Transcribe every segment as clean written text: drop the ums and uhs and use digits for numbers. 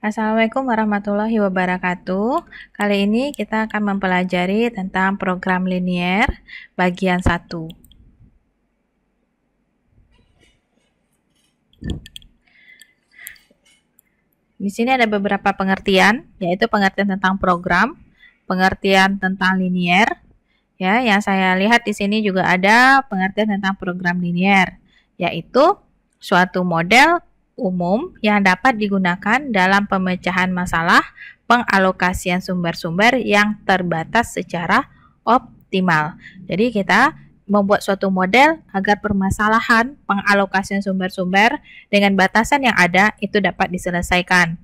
Assalamualaikum warahmatullahi wabarakatuh. Kali ini kita akan mempelajari tentang program linier bagian 1. Di sini ada beberapa pengertian, yaitu pengertian tentang program, pengertian tentang linier. Ya, yang saya lihat di sini juga ada pengertian tentang program linier, yaitu suatu model umum yang dapat digunakan dalam pemecahan masalah pengalokasian sumber-sumber yang terbatas secara optimal. Jadi kita membuat suatu model agar permasalahan pengalokasian sumber-sumber dengan batasan yang ada itu dapat diselesaikan.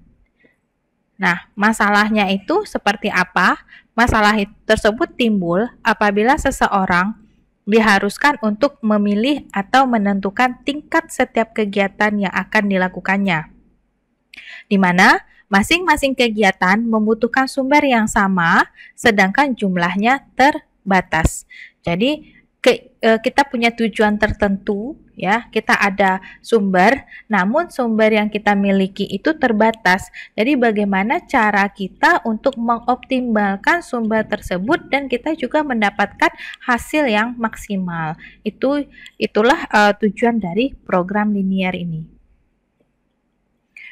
Nah, masalahnya itu seperti apa? Masalah tersebut timbul apabila seseorang diharuskan untuk memilih atau menentukan tingkat setiap kegiatan yang akan dilakukannya, di mana masing-masing kegiatan membutuhkan sumber yang sama, sedangkan jumlahnya terbatas. Jadi, kita punya tujuan tertentu, ya, kita ada sumber, namun sumber yang kita miliki itu terbatas. Jadi bagaimana cara kita untuk mengoptimalkan sumber tersebut dan kita juga mendapatkan hasil yang maksimal. Itulah tujuan dari program linier ini.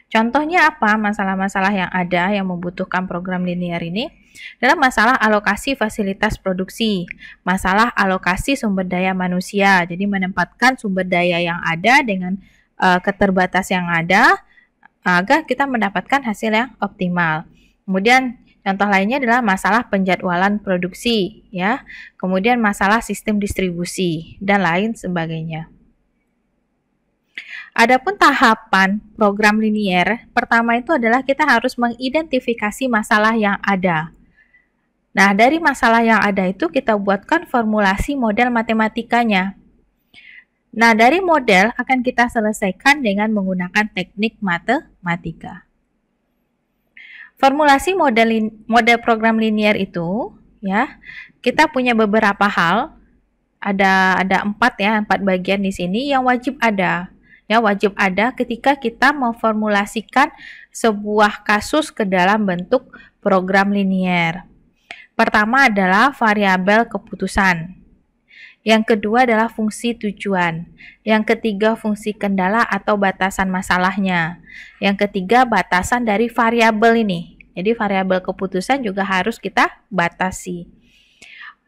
Contohnya apa masalah-masalah yang ada yang membutuhkan program linier ini? Adalah masalah alokasi fasilitas produksi, masalah alokasi sumber daya manusia. Jadi menempatkan sumber daya yang ada dengan keterbatas yang ada agar kita mendapatkan hasil yang optimal. Kemudian contoh lainnya adalah masalah penjadwalan produksi, ya. Kemudian masalah sistem distribusi dan lain sebagainya. Adapun tahapan program linier, pertama itu adalah kita harus mengidentifikasi masalah yang ada. Nah, dari masalah yang ada itu kita buatkan formulasi model matematikanya. Nah, dari model akan kita selesaikan dengan menggunakan teknik matematika. Formulasi model program linier itu, ya, kita punya beberapa hal. Ada 4 bagian di sini yang wajib ada. Ya, wajib ada ketika kita memformulasikan sebuah kasus ke dalam bentuk program linier. Pertama adalah variabel keputusan. Yang kedua adalah fungsi tujuan. Yang ketiga fungsi kendala atau batasan masalahnya. Yang ketiga batasan dari variabel ini. Jadi variabel keputusan juga harus kita batasi.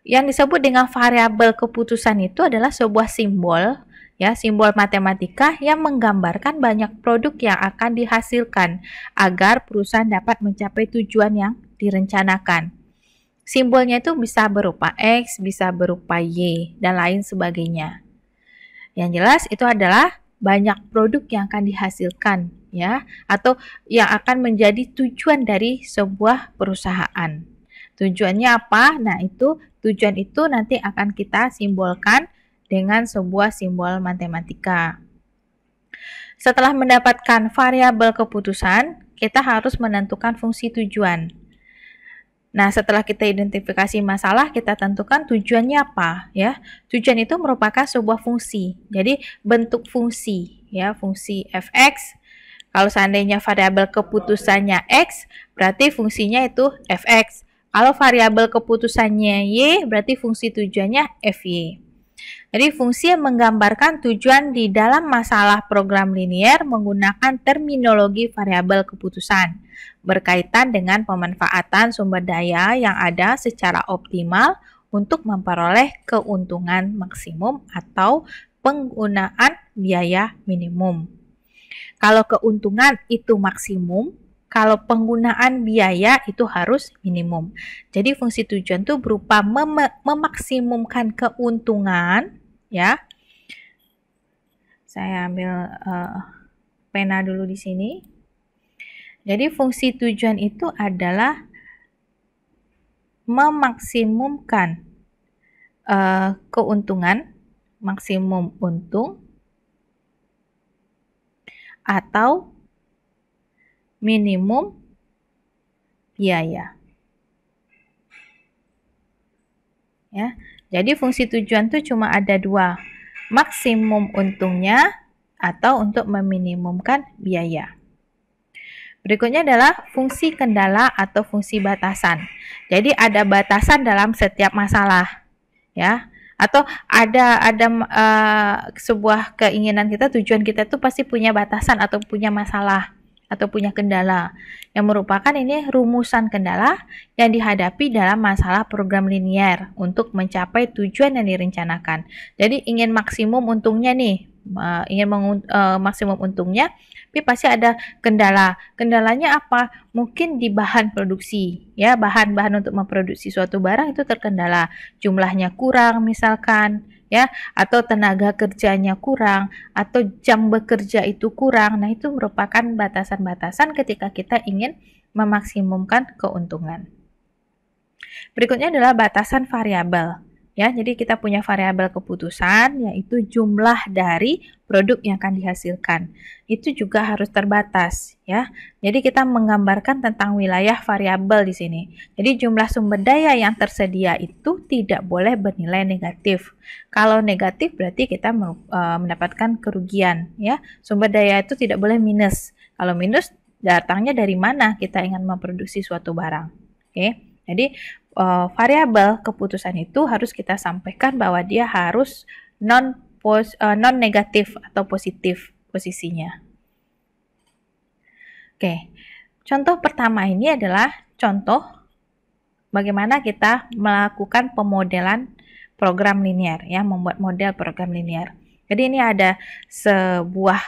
Yang disebut dengan variabel keputusan itu adalah sebuah simbol, ya, simbol matematika yang menggambarkan banyak produk yang akan dihasilkan agar perusahaan dapat mencapai tujuan yang direncanakan. Simbolnya itu bisa berupa X, bisa berupa Y, dan lain sebagainya. Yang jelas itu adalah banyak produk yang akan dihasilkan, ya, atau yang akan menjadi tujuan dari sebuah perusahaan. Tujuannya apa? Nah, tujuan itu nanti akan kita simbolkan dengan sebuah simbol matematika. Setelah mendapatkan variabel keputusan, kita harus menentukan fungsi tujuan. Nah, setelah kita identifikasi masalah, kita tentukan tujuannya apa, ya. Tujuan itu merupakan sebuah fungsi. Jadi, bentuk fungsi, ya, fungsi fx. Kalau seandainya variabel keputusannya x, berarti fungsinya itu fx. Kalau variabel keputusannya y, berarti fungsi tujuannya fy. Jadi fungsi yang menggambarkan tujuan di dalam masalah program linier menggunakan terminologi variabel keputusan berkaitan dengan pemanfaatan sumber daya yang ada secara optimal untuk memperoleh keuntungan maksimum atau penggunaan biaya minimum. Kalau keuntungan itu maksimum, kalau penggunaan biaya itu harus minimum. Jadi fungsi tujuan itu berupa memaksimumkan keuntungan, ya. Saya ambil pena dulu di sini. Jadi fungsi tujuan itu adalah memaksimumkan keuntungan, maksimum untung, atau minimum biaya. Ya, jadi fungsi tujuan itu cuma ada 2, maksimum untungnya atau untuk meminimumkan biaya. Berikutnya adalah fungsi kendala atau fungsi batasan. Jadi ada batasan dalam setiap masalah, ya. Atau ada sebuah keinginan kita, tujuan kita tuh pasti punya batasan atau punya masalah atau punya kendala yang merupakan ini rumusan kendala yang dihadapi dalam masalah program linear untuk mencapai tujuan yang direncanakan. Jadi ingin maksimum untungnya nih, maksimum untungnya, tapi pasti ada kendala. Kendalanya apa? Mungkin di bahan produksi, ya, bahan-bahan untuk memproduksi suatu barang itu terkendala, jumlahnya kurang misalkan, ya, atau tenaga kerjanya kurang, atau jam bekerja itu kurang. Nah, itu merupakan batasan-batasan ketika kita ingin memaksimumkan keuntungan. Berikutnya adalah batasan variabel. Ya, jadi kita punya variabel keputusan, yaitu jumlah dari produk yang akan dihasilkan. Itu juga harus terbatas, ya. Jadi kita menggambarkan tentang wilayah variabel di sini. Jadi jumlah sumber daya yang tersedia itu tidak boleh bernilai negatif. Kalau negatif berarti kita mendapatkan kerugian, ya. Sumber daya itu tidak boleh minus. Kalau minus, datangnya dari mana kita ingin memproduksi suatu barang. Oke. Jadi variabel keputusan itu harus kita sampaikan bahwa dia harus non negatif atau positif posisinya. Oke, contoh pertama ini adalah contoh bagaimana kita melakukan pemodelan program linear, ya, membuat model program linear. Jadi ini ada sebuah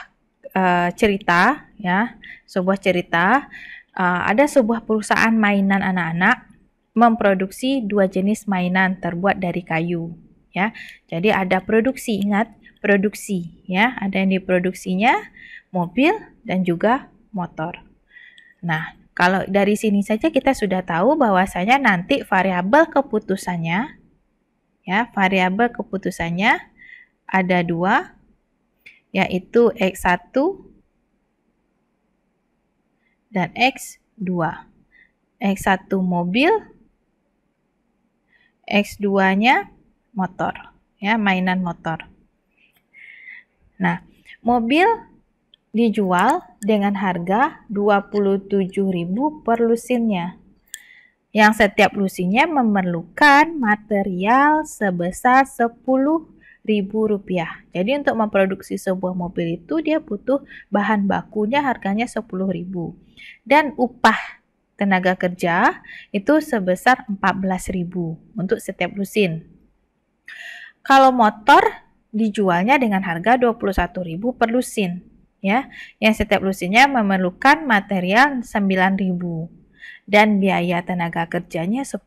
cerita, ya, sebuah cerita. Ada sebuah perusahaan mainan anak-anak memproduksi dua jenis mainan terbuat dari kayu, ya. Jadi ada produksi, ingat, produksi, ya. Ada yang diproduksinya mobil dan juga motor. Nah, kalau dari sini saja kita sudah tahu bahwasanya nanti variabel keputusannya, ya, variabel keputusannya ada dua, yaitu X1 dan X2. X1 mobil, X2-nya motor, ya, mainan motor. Nah, mobil dijual dengan harga 27.000 per lusinnya, yang setiap lusinnya memerlukan material sebesar 10.000 rupiah. Jadi untuk memproduksi sebuah mobil itu dia butuh bahan bakunya harganya 10.000 dan upah tenaga kerja itu sebesar 14.000 untuk setiap lusin. Kalau motor dijualnya dengan harga 21.000 per lusin, ya, yang setiap lusinnya memerlukan material 9.000 dan biaya tenaga kerjanya 10.000.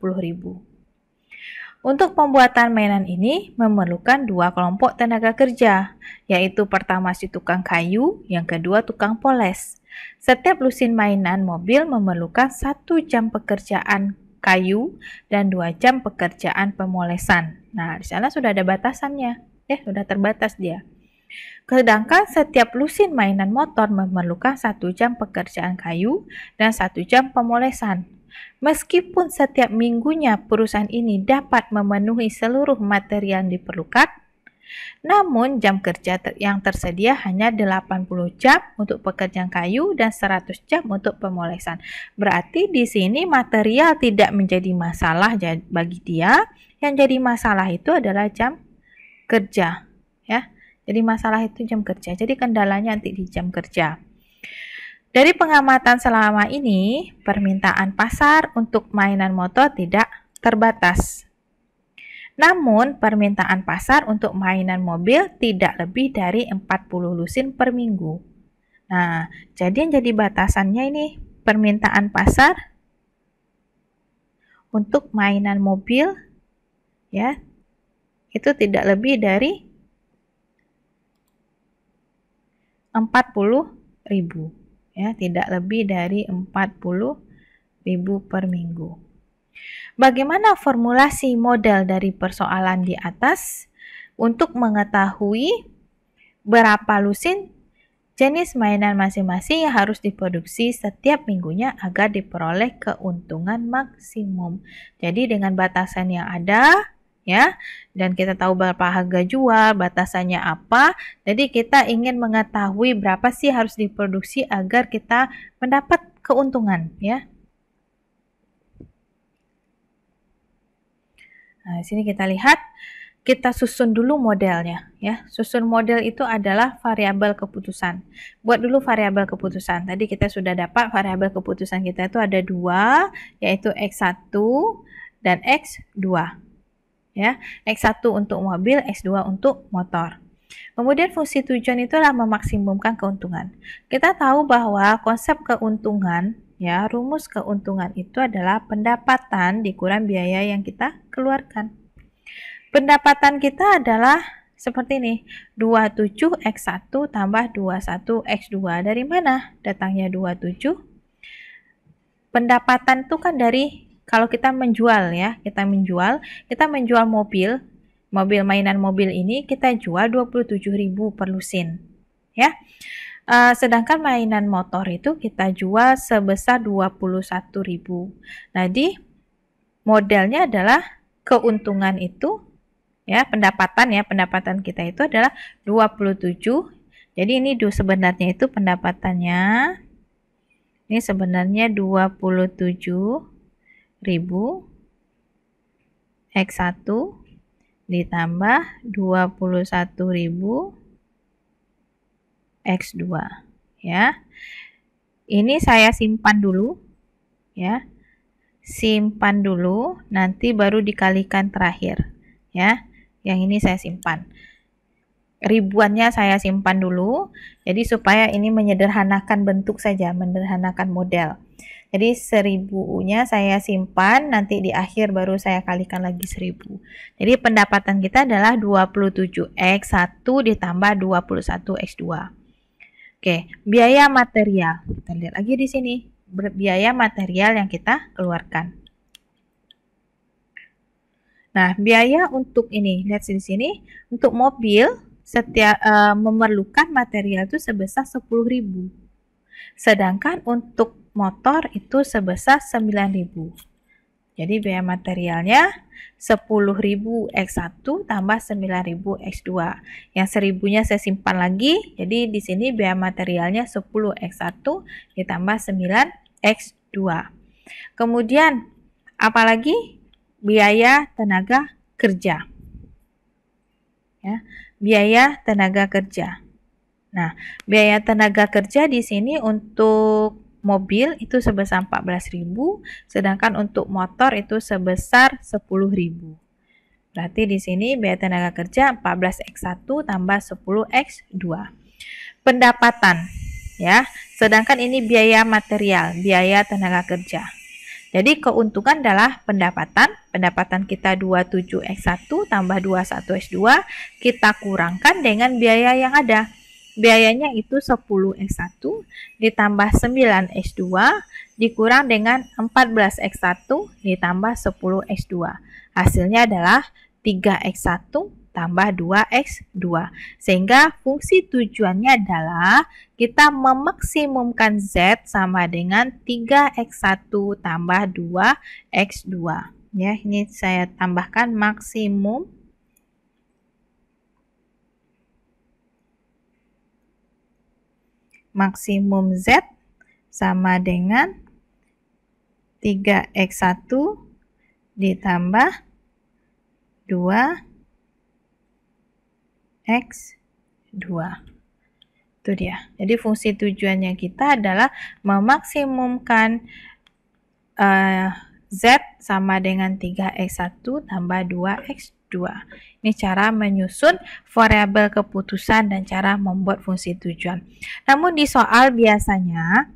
Untuk pembuatan mainan ini memerlukan dua kelompok tenaga kerja, yaitu pertama si tukang kayu, yang kedua tukang poles. Setiap lusin mainan mobil memerlukan 1 jam pekerjaan kayu dan 2 jam pekerjaan pemolesan. Nah, di sana sudah ada batasannya. Sudah terbatas dia. Sedangkan setiap lusin mainan motor memerlukan 1 jam pekerjaan kayu dan 1 jam pemolesan. Meskipun setiap minggunya perusahaan ini dapat memenuhi seluruh materi yang diperlukan, namun jam kerja yang tersedia hanya 80 jam untuk pekerjaan kayu dan 100 jam untuk pemolesan. Berarti di sini material tidak menjadi masalah bagi dia. Yang jadi masalah itu adalah jam kerja, ya. Jadi masalah itu jam kerja. Jadi kendalanya nanti di jam kerja. Dari pengamatan selama ini, permintaan pasar untuk mainan motor tidak terbatas. Namun, permintaan pasar untuk mainan mobil tidak lebih dari 40 lusin per minggu. Nah, jadi yang jadi batasannya ini permintaan pasar untuk mainan mobil, ya, itu tidak lebih dari 40.000, ya, tidak lebih dari 40.000 per minggu. Bagaimana formulasi model dari persoalan di atas? Untuk mengetahui berapa lusin jenis mainan masing-masing yang harus diproduksi setiap minggunya agar diperoleh keuntungan maksimum. Jadi dengan batasan yang ada, ya, dan kita tahu berapa harga jual, batasannya apa, jadi kita ingin mengetahui berapa sih harus diproduksi agar kita mendapat keuntungan, ya. Nah, di sini kita lihat, kita susun dulu modelnya, ya. Susun model itu adalah variabel keputusan. Buat dulu variabel keputusan. Tadi kita sudah dapat variabel keputusan kita itu ada 2, yaitu X1 dan X2. Ya, X1 untuk mobil, X2 untuk motor. Kemudian fungsi tujuan itu adalah memaksimumkan keuntungan. Kita tahu bahwa konsep keuntungan, ya, rumus keuntungan itu adalah pendapatan dikurang biaya yang kita keluarkan. Pendapatan kita adalah seperti ini, 27X1 tambah 21X2. Dari mana datangnya 27? Pendapatan itu kan dari, kalau kita menjual, ya, kita menjual mobil mainan mobil ini kita jual 27.000 per lusin, ya. Sedangkan mainan motor itu kita jual sebesar 21.000. Jadi modelnya adalah keuntungan itu, ya, pendapatan kita itu adalah 27. Jadi ini sebenarnya itu pendapatannya, ini sebenarnya 27.000 X1 ditambah 21.000 X2, ya. Ini saya simpan dulu, ya. Simpan dulu, nanti baru dikalikan terakhir, ya. Yang ini saya simpan. Ribuannya saya simpan dulu, jadi supaya ini menyederhanakan bentuk saja, menyederhanakan model. Jadi 1000-nya saya simpan, nanti di akhir baru saya kalikan lagi 1000. Jadi pendapatan kita adalah 27X1 ditambah 21X2. Oke, biaya material. Kita lihat lagi di sini, biaya material yang kita keluarkan. Nah, biaya untuk ini, lihat di sini, untuk mobil setiap memerlukan material itu sebesar 10.000. Sedangkan untuk motor itu sebesar 9.000. Jadi biaya materialnya 10.000 X1 tambah 9.000 X2. Yang 1000-nya saya simpan lagi. Jadi di sini biaya materialnya 10 X1 ditambah 9 X2. Kemudian apalagi? Biaya tenaga kerja. Ya, biaya tenaga kerja. Nah, biaya tenaga kerja di sini untuk mobil itu sebesar 14.000, sedangkan untuk motor itu sebesar 10.000. Berarti di sini biaya tenaga kerja 14X1 tambah 10X2. Pendapatan, ya. Sedangkan ini biaya material, biaya tenaga kerja. Jadi keuntungan adalah pendapatan kita 27X1 tambah 21X2, kita kurangkan dengan biaya yang ada. Biayanya itu 10X1 ditambah 9X2 dikurang dengan 14X1 ditambah 10X2. Hasilnya adalah 3X1 tambah 2X2. Sehingga fungsi tujuannya adalah kita memaksimumkan Z sama dengan 3X1 tambah 2X2. Ya, ini saya tambahkan maksimum Z sama dengan 3X1 ditambah 2X2. Itu dia. Jadi fungsi tujuannya kita adalah memaksimumkan Z sama dengan 3X1 tambah 2X2. Ini cara menyusun variabel keputusan dan cara membuat fungsi tujuan. Namun di soal biasanya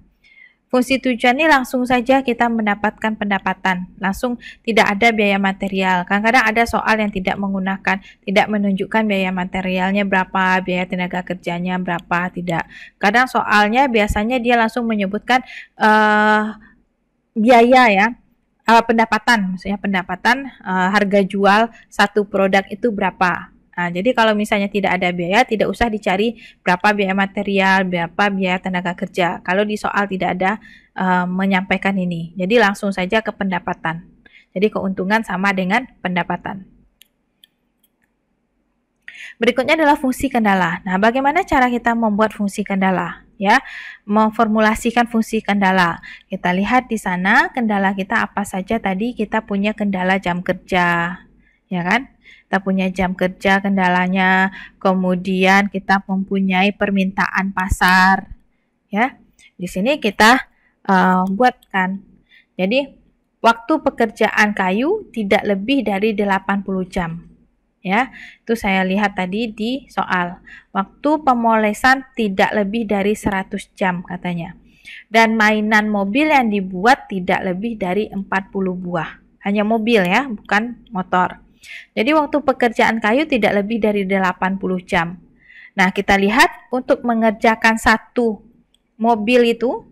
fungsi tujuan ini langsung saja kita mendapatkan pendapatan, langsung tidak ada biaya material. Kadang-kadang ada soal yang tidak menunjukkan biaya materialnya berapa, biaya tenaga kerjanya berapa, tidak. Kadang soalnya biasanya dia langsung menyebutkan biaya, ya. Pendapatan, maksudnya pendapatan harga jual satu produk itu berapa. Nah, jadi kalau misalnya tidak ada biaya, tidak usah dicari berapa biaya material, berapa biaya tenaga kerja. Kalau di soal tidak ada menyampaikan ini, jadi langsung saja ke pendapatan. Jadi keuntungan sama dengan pendapatan. Berikutnya adalah fungsi kendala. Nah, bagaimana cara kita membuat fungsi kendala? ya, memformulasikan fungsi kendala. Kita lihat di sana kendala kita apa saja tadi. Kita punya kendala jam kerja, ya kan? Kita punya jam kerja kendalanya, kemudian kita mempunyai permintaan pasar, ya. Di sini kita buatkan. Jadi waktu pekerjaan kayu tidak lebih dari 80 jam. Ya, itu saya lihat tadi di soal. Waktu pemolesan tidak lebih dari 100 jam katanya. Dan mainan mobil yang dibuat tidak lebih dari 40 buah. Hanya mobil ya, bukan motor. Jadi waktu pekerjaan kayu tidak lebih dari 80 jam. Nah, kita lihat untuk mengerjakan satu mobil itu.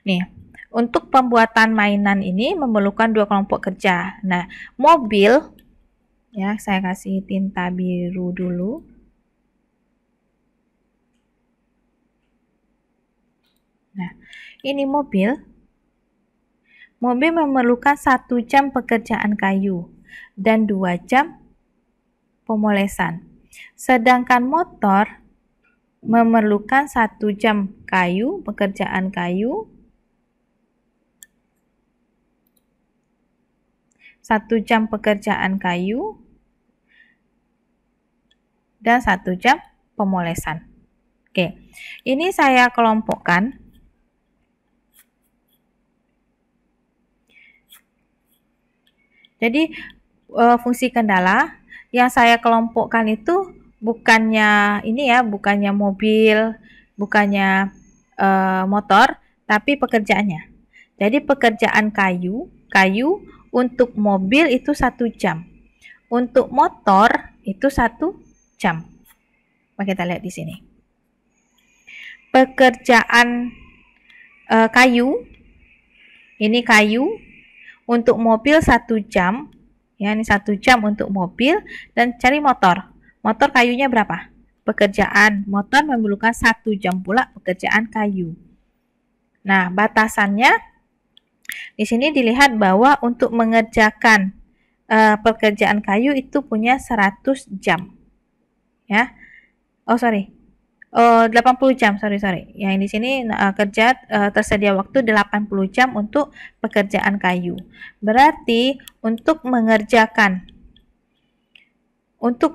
Nih, untuk pembuatan mainan ini memerlukan dua kelompok kerja. Nah, mobil, ya saya kasih tinta biru dulu. Nah, ini mobil. Mobil memerlukan 1 jam pekerjaan kayu dan 2 jam pemolesan. Sedangkan motor memerlukan 1 jam kayu, pekerjaan kayu, 1 jam pekerjaan kayu, dan 1 jam pemolesan. Oke, ini saya kelompokkan. Jadi fungsi kendala yang saya kelompokkan itu bukannya ini ya, bukannya mobil, bukannya motor, tapi pekerjaannya. Jadi pekerjaan kayu untuk mobil itu 1 jam. Untuk motor itu 1 jam. Kita lihat di sini. Pekerjaan kayu, ini kayu. Untuk mobil 1 jam, ya ini 1 jam untuk mobil, dan cari motor. Motor kayunya berapa? Pekerjaan motor memerlukan 1 jam pula pekerjaan kayu. Nah, batasannya di sini dilihat bahwa untuk mengerjakan pekerjaan kayu itu punya 100 jam. Ya. 80 jam, sorry. Yang di sini tersedia waktu 80 jam untuk pekerjaan kayu. Berarti untuk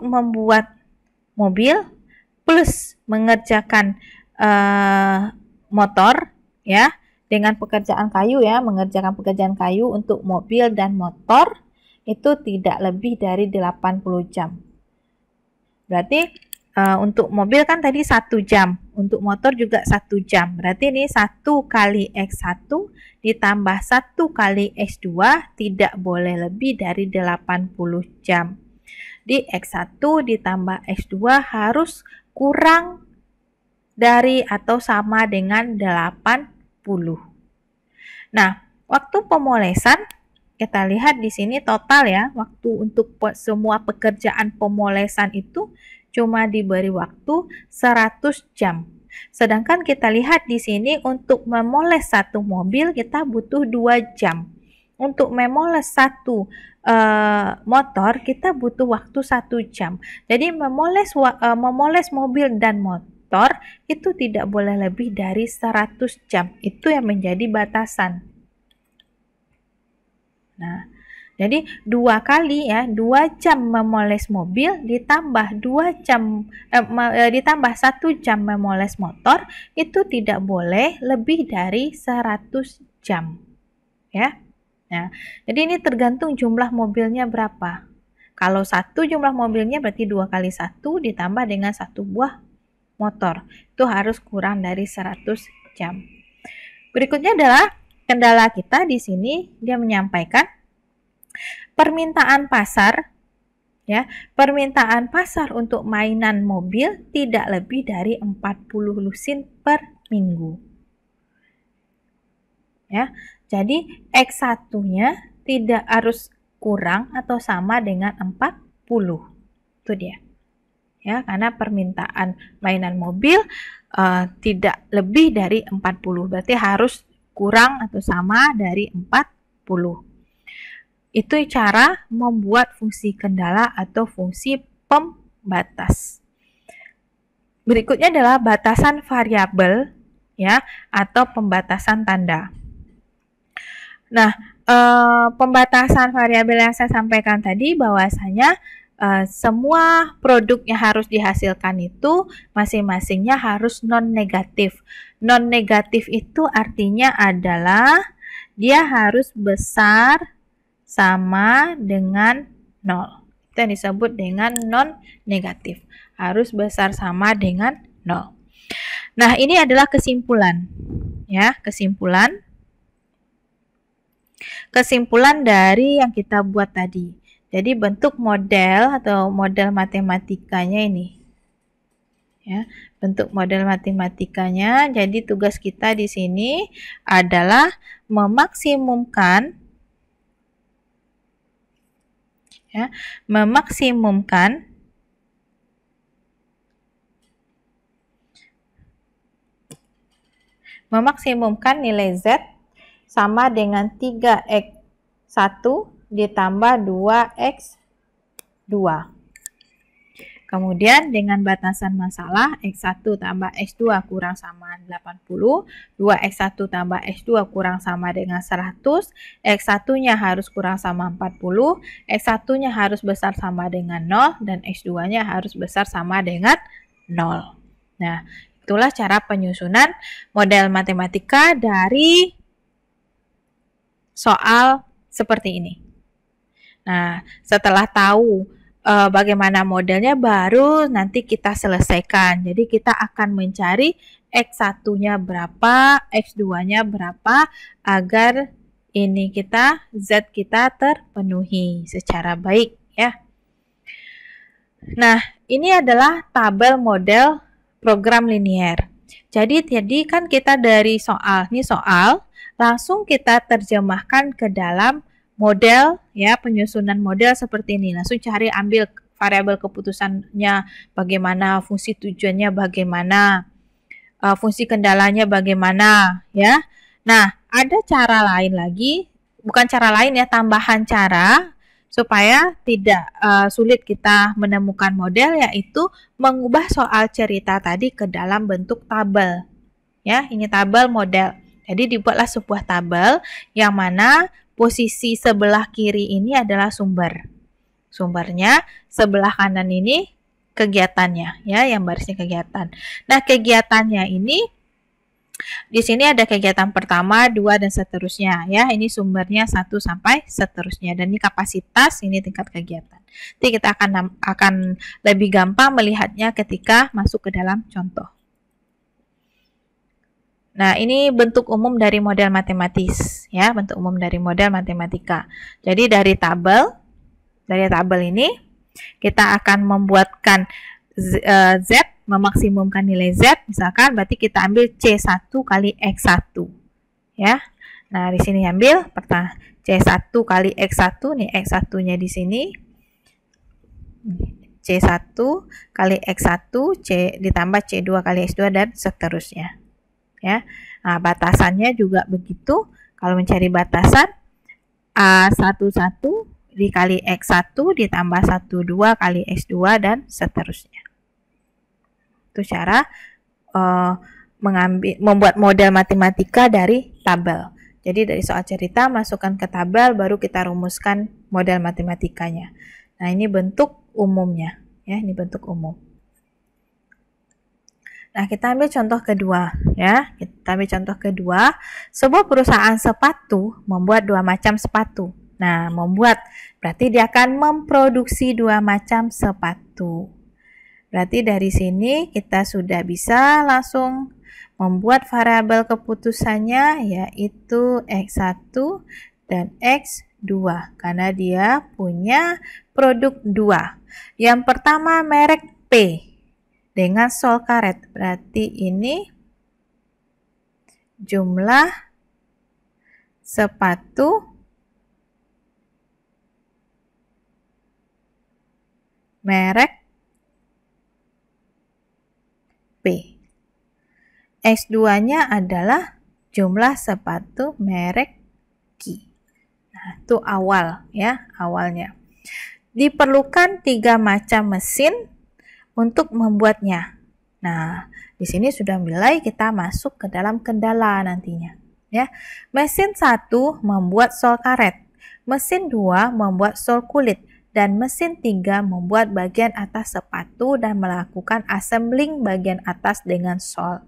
membuat mobil plus mengerjakan motor, ya, dengan pekerjaan kayu ya, mengerjakan pekerjaan kayu untuk mobil dan motor itu tidak lebih dari 80 jam. Berarti untuk mobil kan tadi 1 jam, untuk motor juga 1 jam. Berarti ini 1 kali X1 ditambah 1 kali X2 tidak boleh lebih dari 80 jam. Di X1 ditambah X2 harus kurang dari atau sama dengan 80. Nah, waktu pemolesan kita lihat di sini total ya, waktu untuk semua pekerjaan pemolesan itu cuma diberi waktu 100 jam. Sedangkan kita lihat di sini untuk memoles satu mobil kita butuh 2 jam. Untuk memoles satu motor kita butuh waktu 1 jam. Jadi memoles mobil dan motor itu tidak boleh lebih dari 100 jam. Itu yang menjadi batasan. Nah, jadi 2 kali ya, 2 jam memoles mobil ditambah 1 jam memoles motor itu tidak boleh lebih dari 100 jam. Ya. Nah, jadi ini tergantung jumlah mobilnya berapa. Kalau 1 jumlah mobilnya berarti 2 kali 1 ditambah dengan 1 buah motor. Itu harus kurang dari 100 jam. Berikutnya adalah kendala kita di sini, dia menyampaikan permintaan pasar, ya, permintaan pasar untuk mainan mobil tidak lebih dari 40 lusin per minggu. Ya, jadi X1-nya tidak harus kurang atau sama dengan 40. Itu dia. Ya, karena permintaan mainan mobil tidak lebih dari 40. Berarti harus kurang atau sama dari 40. Itu cara membuat fungsi kendala atau fungsi pembatas. Berikutnya adalah batasan variabel ya atau pembatasan tanda. Nah, pembatasan variabel yang saya sampaikan tadi bahwasanya semua produk yang harus dihasilkan itu masing-masingnya harus non-negatif. Non-negatif itu artinya adalah dia harus besar sama dengan 0. Itu yang disebut dengan non-negatif. Harus besar sama dengan 0. Nah, ini adalah kesimpulan. Ya, kesimpulan dari yang kita buat tadi. Jadi bentuk model atau model matematikanya ini. Ya, bentuk model matematikanya. Jadi tugas kita di sini adalah memaksimumkan memaksimumkan nilai Z sama dengan 3x1 ditambah 2x2. Kemudian dengan batasan masalah x1 tambah x2 kurang sama 80, 2x1 tambah x2 kurang sama dengan 100, x1-nya harus kurang sama 40, x1-nya harus besar sama dengan 0, dan x2-nya harus besar sama dengan 0. Nah, itulah cara penyusunan model matematika dari soal seperti ini. Nah, setelah tahu bagaimana modelnya, baru nanti kita selesaikan. Jadi kita akan mencari X1-nya berapa, X2-nya berapa, agar ini Z kita terpenuhi secara baik ya. Nah, ini adalah tabel model program linier. Jadi kan kita dari ini soal, langsung kita terjemahkan ke dalam model ya, penyusunan model seperti ini. Langsung ambil variabel keputusannya bagaimana, fungsi tujuannya bagaimana, fungsi kendalanya bagaimana ya. Nah, ada cara lain lagi, bukan cara lain ya, tambahan cara supaya tidak sulit kita menemukan model, yaitu mengubah soal cerita tadi ke dalam bentuk tabel. Ya, ini tabel model. Jadi dibuatlah sebuah tabel yang mana posisi sebelah kiri ini adalah sumber. Sumbernya, sebelah kanan ini kegiatannya ya, yang barisnya kegiatan. Nah, kegiatannya ini di sini ada kegiatan pertama, 2 dan seterusnya ya. Ini sumbernya 1 sampai seterusnya, dan ini kapasitas, ini tingkat kegiatan. Nanti kita akan lebih gampang melihatnya ketika masuk ke dalam contoh. Nah, ini bentuk umum dari model matematis ya, bentuk umum dari model matematika. Jadi dari tabel ini kita akan membuatkan Z, memaksimumkan nilai Z, misalkan berarti kita ambil C1 kali X1 ya. Nah, di sini ambil C1 kali X1, nih X1-nya di sini. C1 kali X1, C ditambah C2 kali X2 dan seterusnya. Ya. Nah, batasannya juga begitu. Kalau mencari batasan, A11 dikali X1 ditambah 12 kali X2 dan seterusnya. Itu cara membuat model matematika dari tabel. Jadi dari soal cerita masukkan ke tabel, baru kita rumuskan model matematikanya. Nah, ini bentuk umumnya ya, ini bentuk umum. Nah, kita ambil contoh kedua ya. Kita ambil contoh kedua. Sebuah perusahaan sepatu membuat 2 macam sepatu. Nah, membuat berarti dia akan memproduksi 2 macam sepatu. Berarti dari sini kita sudah bisa langsung membuat variabel keputusannya, yaitu X1 dan X2 karena dia punya produk 2. Yang pertama merek P dengan sol karet, berarti ini jumlah sepatu merek P. X2-nya adalah jumlah sepatu merek Q. Nah, itu awal ya, awalnya. Diperlukan 3 macam mesin untuk membuatnya. Nah, di sini sudah mulai kita masuk ke dalam kendala nantinya. Ya, mesin 1 membuat sol karet, mesin 2 membuat sol kulit, dan mesin 3 membuat bagian atas sepatu dan melakukan assembling bagian atas dengan sol.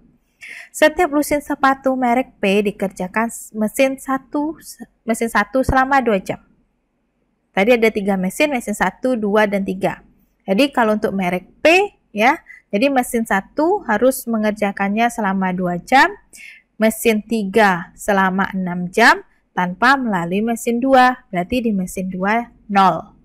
Setiap lusin sepatu merek P dikerjakan mesin 1 selama 2 jam. Tadi ada 3 mesin 1, 2, dan 3. Jadi kalau untuk merek P, ya, jadi mesin 1 harus mengerjakannya selama 2 jam, mesin 3 selama 6 jam tanpa melalui mesin 2. Berarti di mesin 2 0.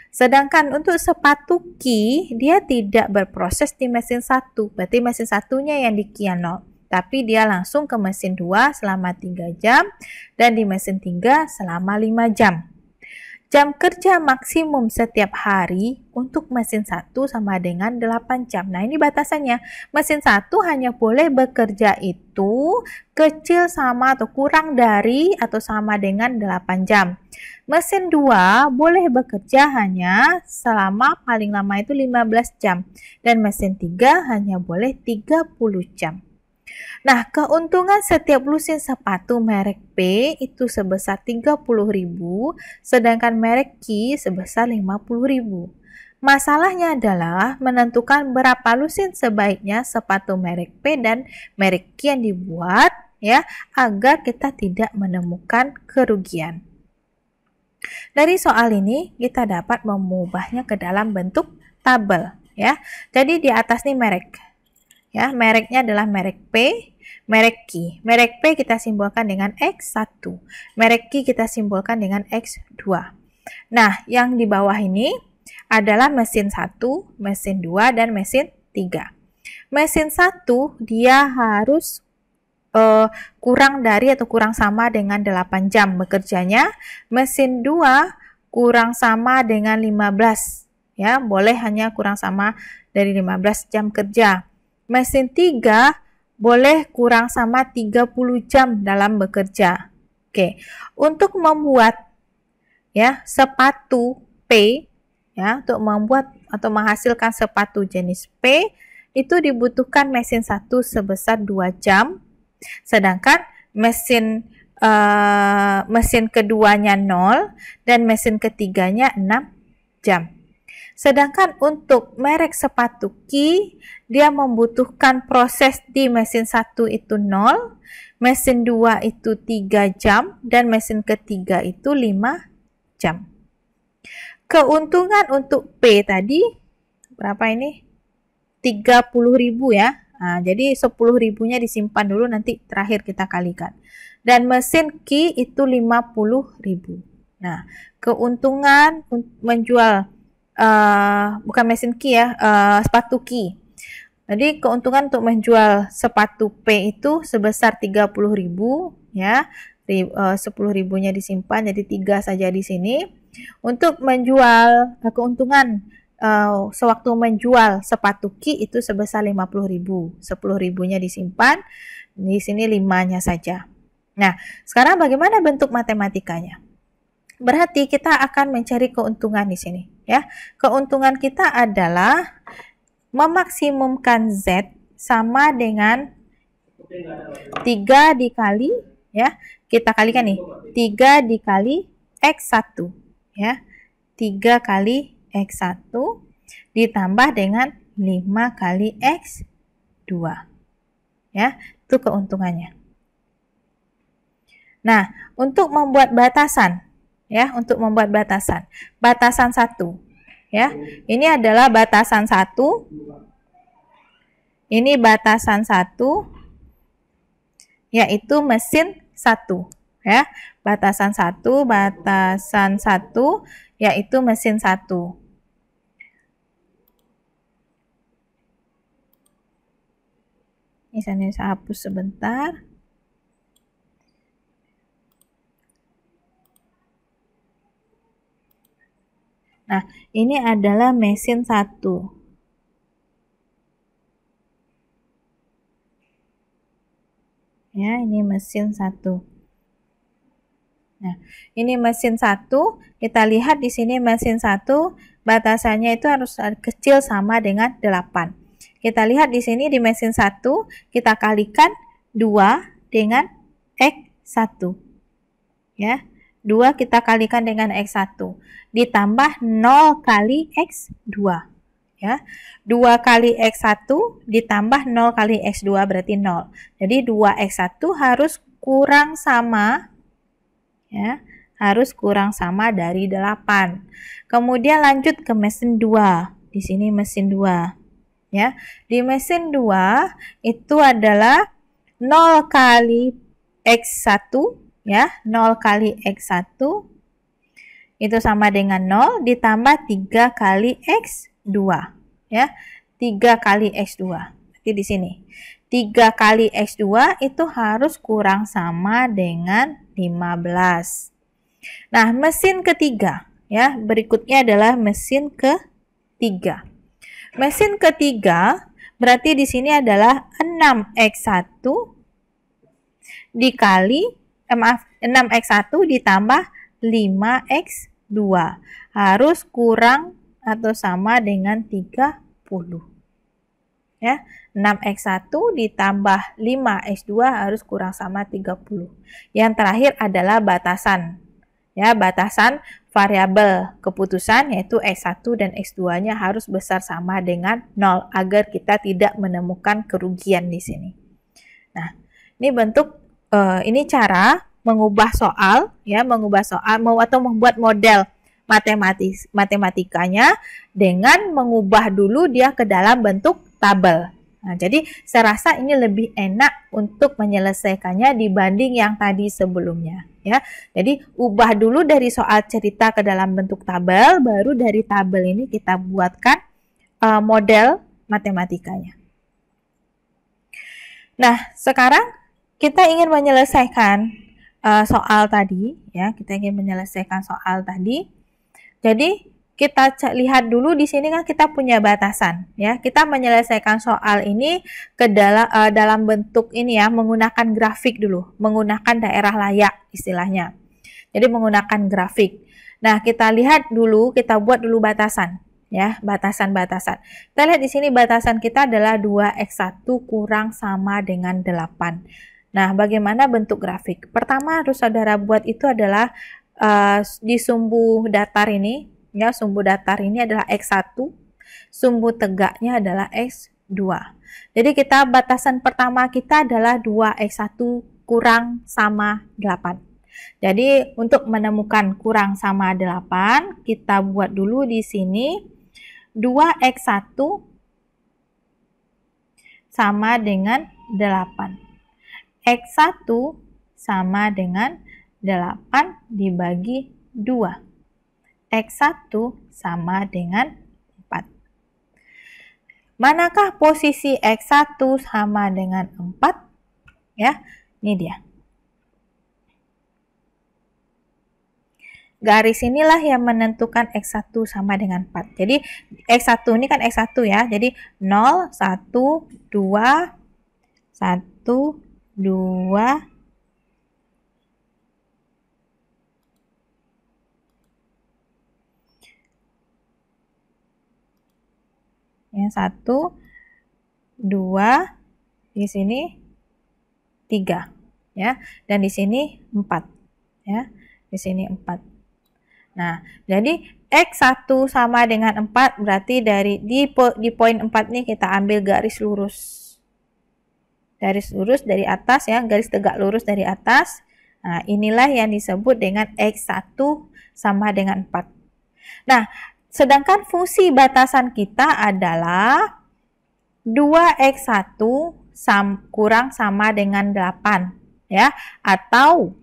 Sedangkan untuk sepatu Ki, dia tidak berproses di mesin 1. Berarti mesin 1-nya yang di Ki 0. Tapi dia langsung ke mesin 2 selama 3 jam dan di mesin 3 selama 5 jam. Jam kerja maksimum setiap hari untuk mesin 1 sama dengan 8 jam. Nah, ini batasannya. Mesin 1 hanya boleh bekerja itu kecil sama atau kurang dari atau sama dengan 8 jam. Mesin 2 boleh bekerja hanya selama paling lama itu 15 jam. Dan mesin 3 hanya boleh 30 jam. Nah, keuntungan setiap lusin sepatu merek P itu sebesar 30.000, sedangkan merek Ki sebesar 50.000. Masalahnya adalah menentukan berapa lusin sebaiknya sepatu merek P dan merek Ki yang dibuat, ya, agar kita tidak menemukan kerugian. Dari soal ini kita dapat mengubahnya ke dalam bentuk tabel, ya. Jadi di atas nih merek, ya, mereknya adalah merek P. Merek Ki. Merek P kita simbolkan dengan X1. Merek Ki kita simbolkan dengan X2. Nah, yang di bawah ini adalah mesin 1, mesin 2, dan mesin 3. Mesin 1 dia harus kurang dari atau kurang sama dengan 8 jam bekerjanya. Mesin 2 kurang sama dengan 15. Ya, boleh hanya kurang sama dari 15 jam kerja. Mesin 3 boleh kurang sama 30 jam dalam bekerja. Oke, untuk membuat, ya, sepatu P, ya, untuk membuat atau menghasilkan sepatu jenis P itu dibutuhkan mesin 1 sebesar 2 jam, sedangkan mesin keduanya 0 dan mesin ketiganya 6 jam. Sedangkan untuk merek sepatu Ki, dia membutuhkan proses di mesin 1 itu 0, mesin 2 itu 3 jam, dan mesin ketiga itu 5 jam. Keuntungan untuk P tadi, berapa ini? 30.000 ya. Nah, jadi 10.000-nya disimpan dulu, nanti terakhir kita kalikan. Dan mesin Ki itu 50.000. Nah, keuntungan menjual bukan mesin Ki ya, sepatu Ki. Jadi keuntungan untuk menjual sepatu P itu sebesar 30.000 ya. 10.000-nya disimpan, jadi 3 saja di sini. Untuk menjual keuntungan sewaktu menjual sepatu Ki itu sebesar 50.000. 10.000-nya disimpan, di sini 5-nya saja. Nah, sekarang bagaimana bentuk matematikanya? Berarti kita akan mencari keuntungan di sini, ya. Keuntungan kita adalah memaksimumkan Z sama dengan 3 dikali, ya. Kita kalikan nih, 3 dikali X1, ya. 3 kali X1 ditambah dengan 5 kali X2. Ya, itu keuntungannya. Nah, untuk membuat batasan, ya, untuk membuat batasan 1, ya, ini adalah batasan 1, ini batasan 1, yaitu mesin 1, ya, batasan 1 yaitu mesin 1. Misalnya saya hapus sebentar. Nah, ini adalah mesin 1. Ya, ini mesin 1. Nah, ini mesin 1. Kita lihat di sini mesin 1 batasannya itu harus kecil sama dengan 8. Kita lihat di sini di mesin 1, kita kalikan 2 dengan X1. Ya. 2 kita kalikan dengan X1. Ditambah 0 kali X2. Ya. 2 kali X1 ditambah 0 kali X2 berarti 0. Jadi 2X1 harus kurang sama, ya, harus kurang sama dari 8. Kemudian lanjut ke mesin 2. Di sini mesin 2. Ya. Di mesin 2 itu adalah 0 kali X1, ya, 0 kali X1 itu sama dengan 0 ditambah 3 kali X2, ya. 3 kali X2. Berarti di sini 3 kali X2 itu harus kurang sama dengan 15. Nah, mesin ketiga, ya, berikutnya adalah mesin ketiga. Mesin ketiga berarti di sini adalah 6X1 dikali 6X1 ditambah 5X2 harus kurang atau sama dengan 30. Ya, 6X1 ditambah 5X2 harus kurang sama 30. Yang terakhir adalah batasan. Ya, batasan variabel keputusan yaitu X1 dan X2-nya harus besar sama dengan 0 agar kita tidak menemukan kerugian di sini. Nah, ini bentuk ini cara mengubah soal, ya, mengubah soal atau membuat model matematikanya dengan mengubah dulu dia ke dalam bentuk tabel. Nah, jadi saya rasa ini lebih enak untuk menyelesaikannya dibanding yang tadi sebelumnya, ya. Jadi ubah dulu dari soal cerita ke dalam bentuk tabel, baru dari tabel ini kita buatkan model matematikanya. Nah, sekarang kita ingin menyelesaikan soal tadi, ya. Kita ingin menyelesaikan soal tadi. Jadi kita lihat dulu di sini kan kita punya batasan, ya. Kita menyelesaikan soal ini ke dalam bentuk ini, ya, menggunakan grafik dulu, menggunakan daerah layak istilahnya. Jadi menggunakan grafik. Nah, kita lihat dulu, kita buat dulu batasan, ya, batasan-batasan. Kita lihat di sini batasan kita adalah 2X1 kurang sama dengan 8. Nah, bagaimana bentuk grafik? Pertama harus saudara buat itu adalah di sumbu datar ini, ya, sumbu datar ini adalah X1, sumbu tegaknya adalah X2. Jadi kita batasan pertama kita adalah 2X1 kurang sama 8. Jadi untuk menemukan kurang sama 8, kita buat dulu di sini 2X1 sama dengan 8. X1 sama dengan 8 dibagi 2. X1 sama dengan 4. Manakah posisi X1 sama dengan 4? Ya, ini dia. Garis inilah yang menentukan X1 sama dengan 4. Jadi X1 ini kan X1, ya. Jadi 0, 1, 2, 1, 2, ya, 1, 2, di sini 3, ya, dan di sini 4, ya, di sini 4. Nah, jadi X1 sama dengan 4 berarti di poin 4 ini kita ambil garis lurus. Garis lurus dari atas, ya, garis tegak lurus dari atas. Nah, inilah yang disebut dengan X1 sama dengan 4. Nah, sedangkan fungsi batasan kita adalah 2X1 kurang sama dengan 8, ya, atau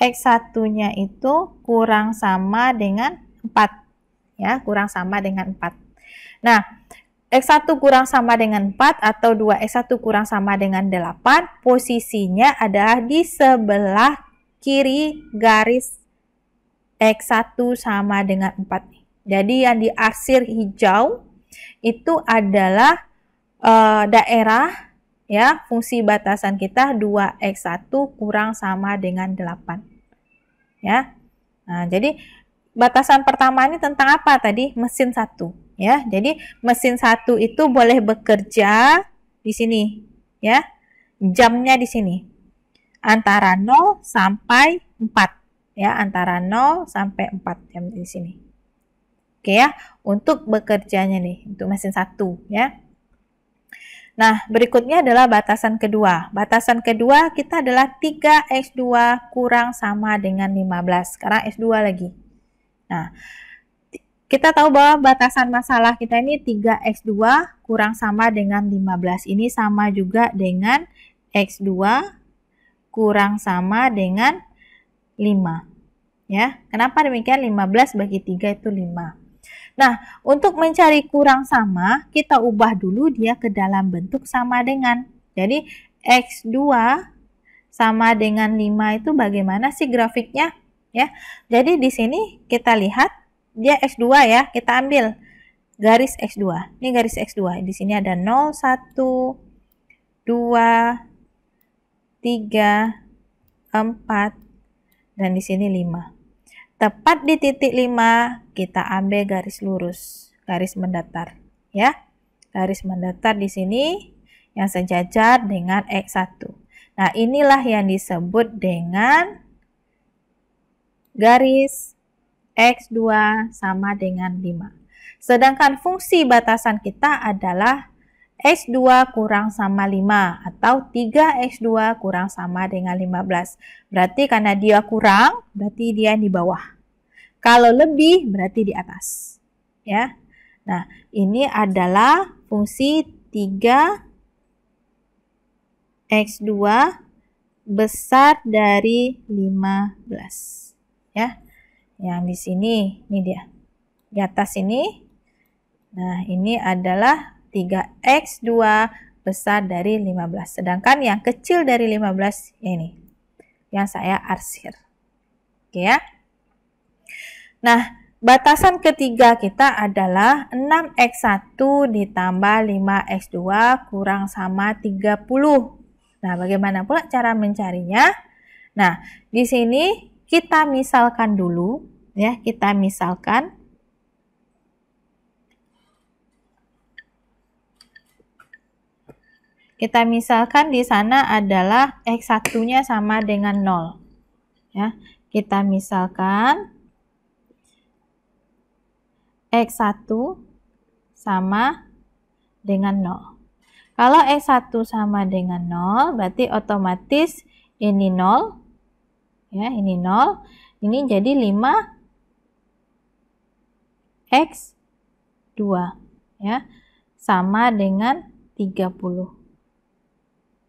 X1-nya itu kurang sama dengan 4, ya, kurang sama dengan 4. Nah, X1 kurang sama dengan 4 atau 2X1 kurang sama dengan 8, posisinya adalah di sebelah kiri garis X1 sama dengan 4. Jadi yang di arsir hijau itu adalah daerah, ya, fungsi batasan kita 2X1 kurang sama dengan 8. Ya. Nah, jadi batasan pertama ini tentang apa tadi? Mesin 1, ya. Jadi mesin 1 itu boleh bekerja di sini, ya. Jamnya di sini. Antara 0 sampai 4, ya. Antara 0 sampai 4 jam di sini. Oke ya, untuk bekerjanya nih, untuk mesin 1, ya. Nah, berikutnya adalah batasan kedua. Batasan kedua kita adalah 3x2 kurang sama dengan 15. Sekarang x2 lagi. Nah, kita tahu bahwa batasan masalah kita ini 3x2 kurang sama dengan 15. Ini sama juga dengan x2 kurang sama dengan 5. Ya, kenapa demikian? 15 bagi 3 itu 5. Nah, untuk mencari kurang sama, kita ubah dulu dia ke dalam bentuk sama dengan. Jadi, x2 sama dengan 5 itu bagaimana sih grafiknya? Ya, jadi di sini kita lihat, dia x2 ya, kita ambil garis x2. Ini garis x2. Di sini ada 0, 1, 2, 3, 4, dan di sini 5. Tepat di titik 5, kita ambil garis lurus, garis mendatar, ya. Garis mendatar di sini yang sejajar dengan x1. Nah, inilah yang disebut dengan garis x2 sama dengan 5. Sedangkan fungsi batasan kita adalah x2 kurang sama 5 atau 3x2 kurang sama dengan 15. Berarti karena dia kurang, berarti dia di bawah. Kalau lebih, berarti di atas. Ya. Nah, ini adalah fungsi 3x2 besar dari 15. Ya. Yang di sini, ini dia. Di atas ini. Nah, ini adalah 3x2 besar dari 15. Sedangkan yang kecil dari 15 ini. Yang saya arsir. Oke ya. Nah, batasan ketiga kita adalah 6x1 ditambah 5x2 kurang sama 30. Nah, bagaimana pula cara mencarinya? Nah, di sini kita misalkan dulu. Ya, kita misalkan. Kita misalkan di sana adalah x1-nya sama dengan 0. Ya, kita misalkan x1 sama dengan 0. Kalau x1 sama dengan 0, berarti otomatis ini 0. Ya, ini 0. Ini jadi 5x2. Ya, sama dengan 30.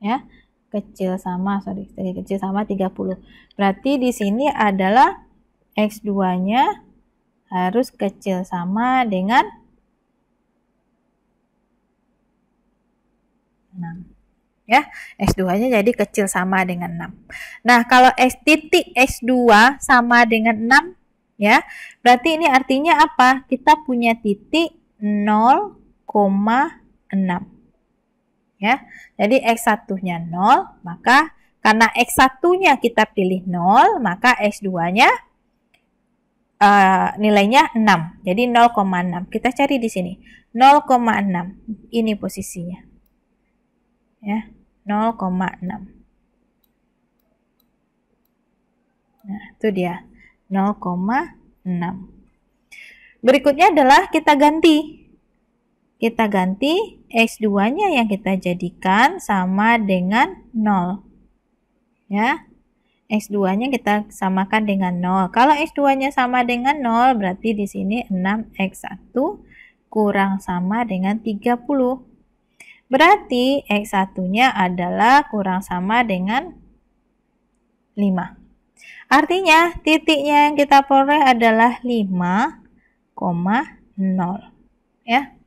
Ya, kecil sama 30. Berarti di sini adalah x2-nya harus kecil sama dengan 6. Ya, x2-nya jadi kecil sama dengan 6. Nah, kalau titik x2 sama dengan 6, ya, berarti ini artinya apa? Kita punya titik 0,6. Ya, jadi x1-nya 0, maka karena x1-nya kita pilih 0, maka x2-nya nilainya 6. Jadi 0,6. Kita cari di sini. 0,6. Ini posisinya. Ya, 0,6. Nah, itu dia. 0,6. Berikutnya adalah kita ganti. Kita ganti x2-nya yang kita jadikan sama dengan 0. Ya. X2-nya kita samakan dengan 0. Kalau X2-nya sama dengan 0, berarti di sini 6x1 kurang sama dengan 30. Berarti X1-nya adalah kurang sama dengan 5. Artinya, titiknya yang kita peroleh adalah 5,0. Ya.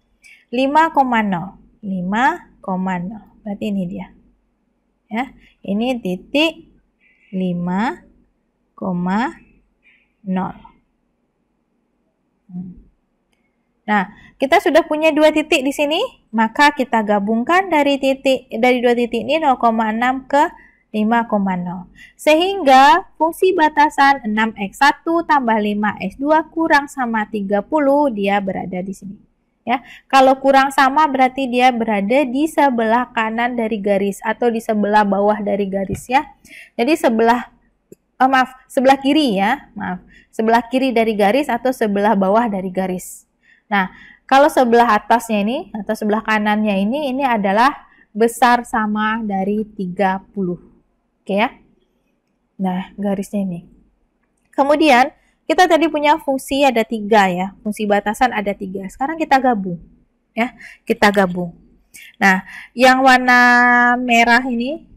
5,0. 5,0. Berarti ini dia. Ya. Ini titik 5,0. Nah, kita sudah punya dua titik di sini, maka kita gabungkan dari dua titik ini 0,6 ke 5,0. Sehingga fungsi batasan 6x1 tambah 5x2 kurang sama 30, dia berada di sini. Ya, kalau kurang sama berarti dia berada di sebelah kanan dari garis atau di sebelah bawah dari garis ya. Jadi sebelah kiri ya. Sebelah kiri dari garis atau sebelah bawah dari garis. Nah, kalau sebelah atasnya ini atau sebelah kanannya ini adalah besar sama dari 30. Oke ya. Nah, garisnya ini. Kemudian kita tadi punya fungsi ada 3 ya, fungsi batasan ada 3. Sekarang kita gabung, ya, kita gabung. Nah, yang warna merah ini,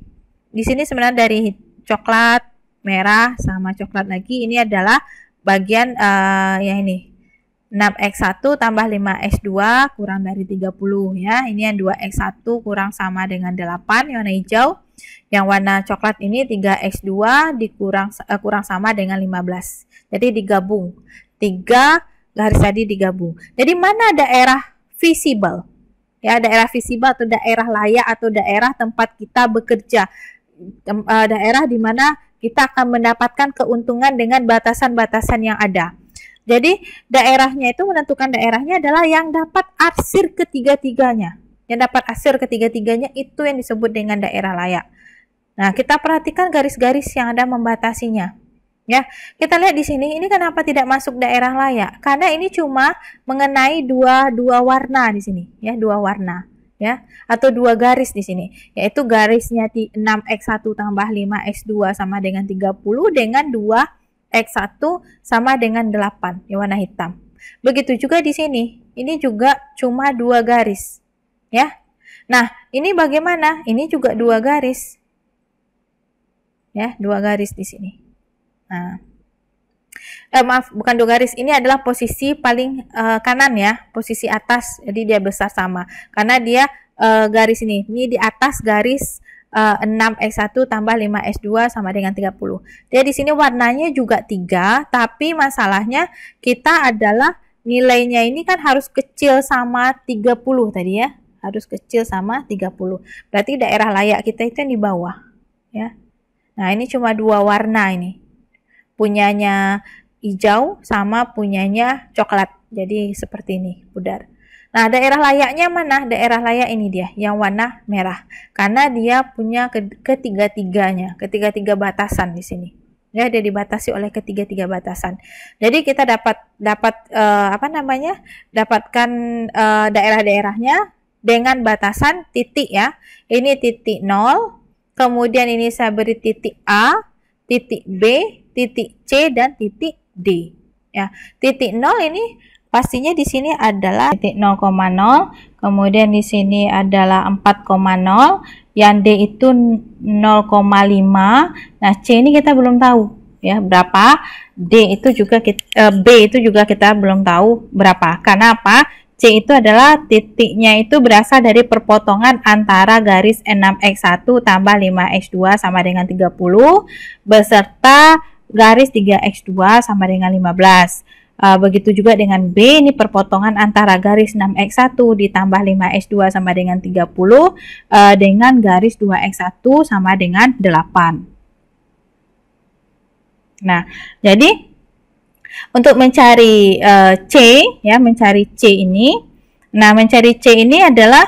di sini sebenarnya dari coklat, merah, sama coklat lagi, ini adalah bagian yang ini, 6x1 tambah 5x2 kurang dari 30 ya. Ini yang 2x1 kurang sama dengan 8, yang warna hijau. Yang warna coklat ini 3x2 kurang sama dengan 15. Jadi digabung. 3 garis tadi digabung. Jadi mana daerah visible? Ya, daerah visible atau daerah layak atau daerah tempat kita bekerja. Daerah di mana kita akan mendapatkan keuntungan dengan batasan-batasan yang ada. Jadi daerahnya itu menentukan daerahnya adalah yang dapat arsir ketiga-tiganya. Yang dapat arsir ketiga-tiganya itu yang disebut dengan daerah layak. Nah, kita perhatikan garis-garis yang ada membatasinya. Ya, kita lihat di sini, ini kenapa tidak masuk daerah layak? Karena ini cuma mengenai dua warna di sini, ya, 2 warna, ya, atau 2 garis di sini, yaitu garisnya 6x1 tambah 5x2 sama dengan 30 dengan 2x1 sama dengan 8, yang warna hitam. Begitu juga di sini, ini juga cuma 2 garis, ya. Nah, ini bagaimana? Ini juga 2 garis, ya, 2 garis di sini. Nah, maaf, bukan 2 garis. Ini adalah posisi paling kanan ya, posisi atas. Jadi dia besar sama. Karena dia garis ini di atas garis 6x1 tambah 5x2 sama dengan 30. Dia di sini warnanya juga 3, tapi masalahnya kita adalah nilainya ini kan harus kecil sama 30 tadi ya. Harus kecil sama 30. Berarti daerah layak kita itu yang di bawah, ya. Nah, ini cuma 2 warna ini. Punyanya hijau sama punyanya coklat. Jadi seperti ini, pudar. Nah, daerah layaknya mana? Daerah layak ini dia, yang warna merah. Karena dia punya ketiga-tiganya, ketiga-tiga batasan di sini. Ya, dia dibatasi oleh ketiga-tiga batasan. Jadi kita dapatkan daerah-daerahnya dengan batasan titik ya. Ini titik 0, kemudian ini saya beri titik A, titik B, titik C, dan titik D. Ya, titik 0 ini pastinya di sini adalah titik 0,0, kemudian di sini adalah 4,0, yang D itu 0,5. Nah, C ini kita belum tahu ya berapa, B itu juga kita belum tahu berapa. Karena apa? C itu adalah titiknya itu berasal dari perpotongan antara garis 6x1 tambah 5x2 sama dengan 30 beserta garis 3x2 sama dengan 15. Begitu juga dengan B, ini perpotongan antara garis 6x1 ditambah 5x2 sama dengan 30 dengan garis 2x1 sama dengan 8. Nah, jadi untuk mencari C ya, mencari C ini. Nah, mencari C ini adalah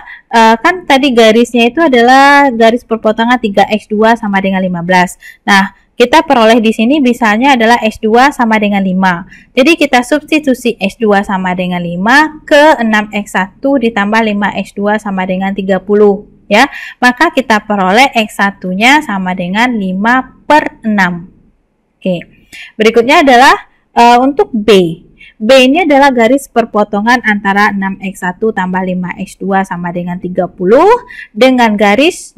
kan tadi garisnya itu adalah garis perpotongan 3x2 sama dengan 15. Nah, kita peroleh di sini misalnya adalah x2 sama dengan 5. Jadi kita substitusi x2 sama dengan 5 ke 6x1 ditambah 5x2 sama dengan 30 ya. Maka kita peroleh x1-nya sama dengan 5/6. Oke. Berikutnya adalah untuk B. B ini adalah garis perpotongan antara 6x1 tambah 5x2 sama dengan 30 dengan garis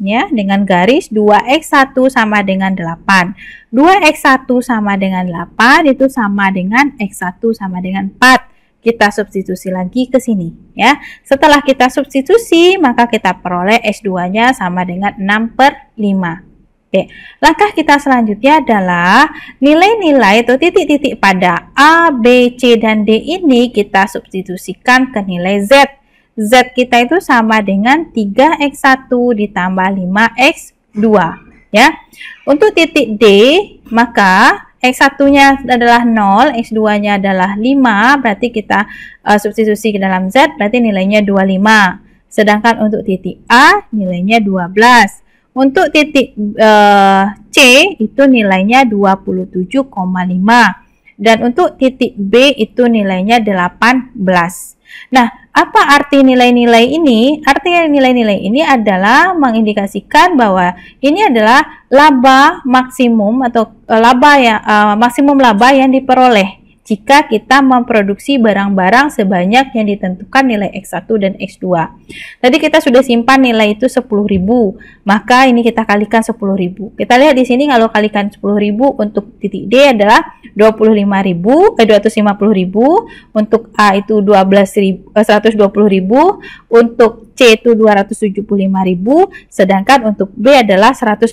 2x1 sama dengan 8. 2x1 sama dengan 8 itu sama dengan x1 sama dengan 4. Kita substitusi lagi ke sini ya. Setelah kita substitusi, maka kita peroleh x2-nya sama dengan 6/5. Oke, langkah kita selanjutnya adalah nilai-nilai atau titik-titik pada A, B, C, dan D ini kita substitusikan ke nilai Z. Z kita itu sama dengan 3x1 ditambah 5x2. ya. Untuk titik D, maka X1-nya adalah 0, X2-nya adalah 5, berarti kita substitusi ke dalam Z, berarti nilainya 25. Sedangkan untuk titik A, nilainya 12. Untuk titik C, itu nilainya 27,5. Dan untuk titik B, itu nilainya 18. Nah, apa arti nilai-nilai ini? Arti nilai-nilai ini adalah mengindikasikan bahwa ini adalah laba maksimum atau maksimum laba yang diperoleh jika kita memproduksi barang-barang sebanyak yang ditentukan nilai X1 dan X2. Tadi kita sudah simpan nilai itu 10.000, maka ini kita kalikan 10.000. Kita lihat di sini kalau kalikan 10.000 untuk titik D adalah 250.000, untuk A itu 120.000, untuk C itu 275.000, sedangkan untuk B adalah 180.000.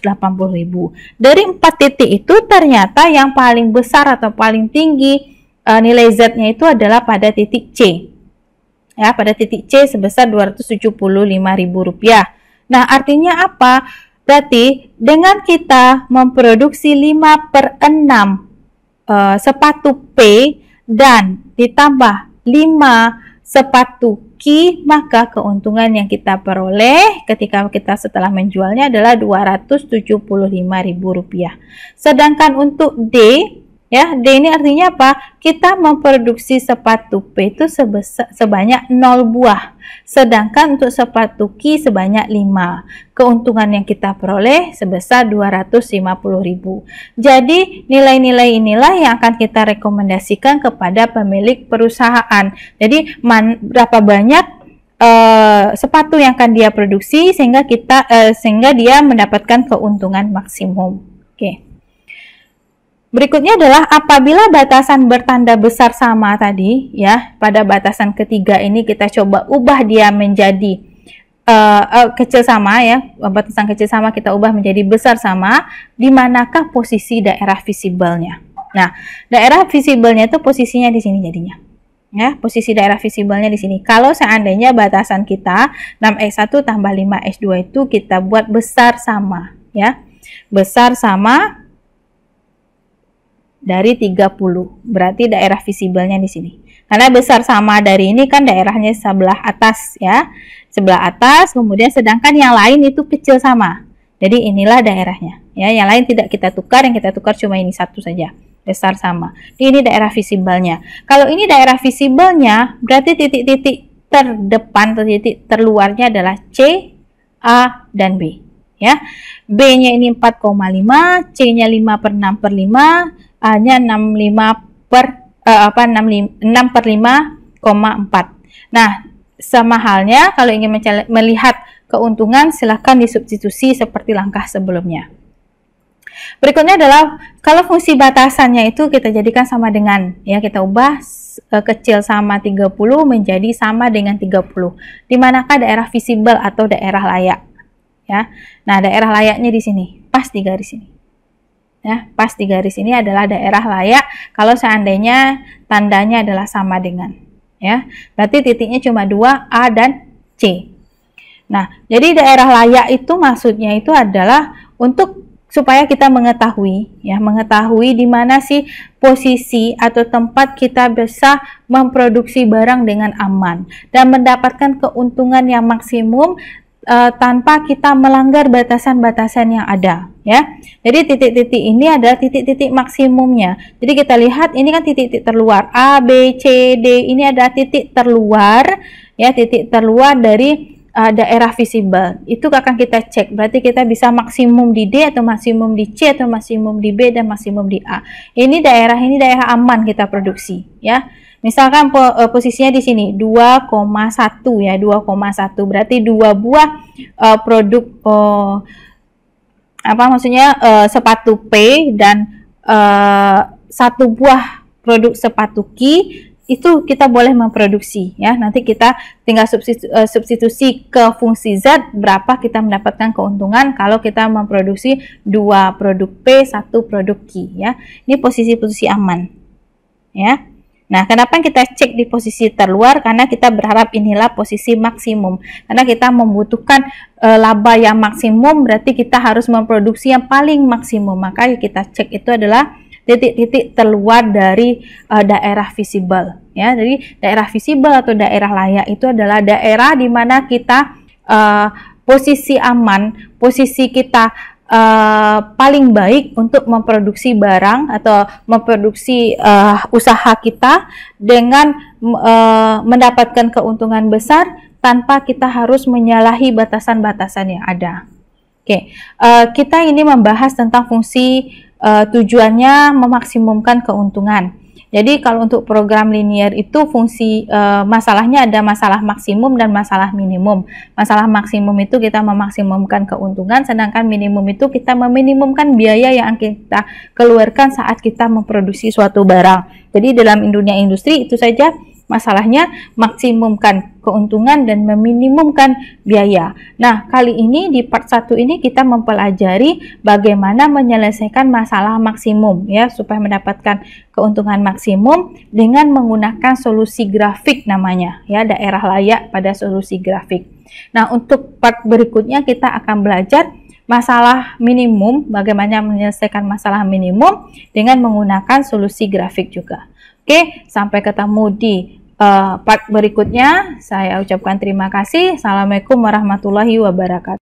Dari 4 titik itu ternyata yang paling besar atau paling tinggi nilai Z-nya itu adalah pada titik C. Ya, pada titik C sebesar Rp275.000. Nah, artinya apa? Berarti dengan kita memproduksi 5/6 sepatu P dan ditambah 5 sepatu Q, maka keuntungan yang kita peroleh ketika kita setelah menjualnya adalah Rp275.000. Sedangkan untuk D, ya, D ini artinya apa? Kita memproduksi sepatu P itu sebanyak 0 buah. Sedangkan untuk sepatu Q sebanyak 5. Keuntungan yang kita peroleh sebesar 250.000. Jadi nilai-nilai inilah yang akan kita rekomendasikan kepada pemilik perusahaan. Jadi berapa banyak sepatu yang akan dia produksi sehingga dia mendapatkan keuntungan maksimum. Oke. Berikutnya adalah apabila batasan bertanda besar sama tadi, ya, pada batasan ketiga ini kita coba ubah dia menjadi kecil sama, ya, batasan kecil sama kita ubah menjadi besar sama, di manakah posisi daerah visible-nya? Nah, daerah visible-nya itu posisinya di sini jadinya. Ya, posisi daerah visible-nya di sini. Kalau seandainya batasan kita 6X1 tambah 5X2 itu kita buat besar sama, ya. Besar sama dari 30. Berarti daerah visible-nya di sini. Karena besar sama dari ini kan daerahnya sebelah atas, ya. Sebelah atas, kemudian sedangkan yang lain itu kecil sama. Jadi inilah daerahnya, ya. Yang lain tidak kita tukar, yang kita tukar cuma ini satu saja. Besar sama. Ini daerah visible-nya. Kalau ini daerah visible-nya, berarti titik-titik terdepan atau titik terluarnya adalah C, A, dan B, ya. B-nya ini 4,5, C-nya 5/6/5, A-nya 6/5,4. Nah, sama halnya kalau ingin melihat keuntungan, silahkan disubstitusi seperti langkah sebelumnya. Berikutnya adalah kalau fungsi batasannya itu kita jadikan sama dengan, ya, kita ubah kecil sama 30 menjadi sama dengan 30. Di manakah daerah visible atau daerah layak? Ya. Nah, daerah layaknya di sini, pas di garis ini. Ya, pas di garis ini adalah daerah layak kalau seandainya tandanya adalah sama dengan, ya. Berarti titiknya cuma 2, A dan C. Nah, jadi daerah layak itu maksudnya itu adalah untuk supaya kita mengetahui, ya, mengetahui di mana sih posisi atau tempat kita bisa memproduksi barang dengan aman dan mendapatkan keuntungan yang maksimum tanpa kita melanggar batasan-batasan yang ada, ya. Jadi titik-titik ini adalah titik-titik maksimumnya. Jadi kita lihat ini kan titik-titik terluar A, B, C, D. Ini adalah titik terluar, ya, titik terluar dari daerah visible. Itu akan kita cek. Berarti kita bisa maksimum di D atau maksimum di C atau maksimum di B dan maksimum di A. Ini daerah aman kita produksi, ya. Misalkan posisinya di sini 2,1, ya, 2,1 berarti 2 buah produk sepatu P dan 1 buah produk sepatu Q itu kita boleh memproduksi, ya. Nanti kita tinggal substitusi ke fungsi Z berapa kita mendapatkan keuntungan kalau kita memproduksi 2 produk P, 1 produk Q, ya. Ini posisi-posisi aman, ya. Nah, kenapa kita cek di posisi terluar? Karena kita berharap inilah posisi maksimum. Karena kita membutuhkan laba yang maksimum, berarti kita harus memproduksi yang paling maksimum. Maka kita cek itu adalah titik-titik terluar dari daerah visible. Ya, jadi daerah visible atau daerah layak itu adalah daerah di mana kita posisi aman, posisi kita paling baik untuk memproduksi barang atau memproduksi usaha kita dengan mendapatkan keuntungan besar tanpa kita harus menyalahi batasan-batasan yang ada. Oke, kita ini membahas tentang fungsi tujuannya memaksimumkan keuntungan. Jadi kalau untuk program linear itu fungsi masalahnya ada masalah maksimum dan masalah minimum. Masalah maksimum itu kita memaksimumkan keuntungan, sedangkan minimum itu kita meminimumkan biaya yang kita keluarkan saat kita memproduksi suatu barang. Jadi dalam dunia industri itu saja masalahnya, maksimumkan keuntungan dan meminimumkan biaya. Nah, kali ini di part 1 ini kita mempelajari bagaimana menyelesaikan masalah maksimum ya, supaya mendapatkan keuntungan maksimum dengan menggunakan solusi grafik namanya ya, daerah layak pada solusi grafik. Nah, untuk part berikutnya kita akan belajar masalah minimum, bagaimana menyelesaikan masalah minimum dengan menggunakan solusi grafik juga. Oke, sampai ketemu di part berikutnya. Saya ucapkan terima kasih. Assalamualaikum warahmatullahi wabarakatuh.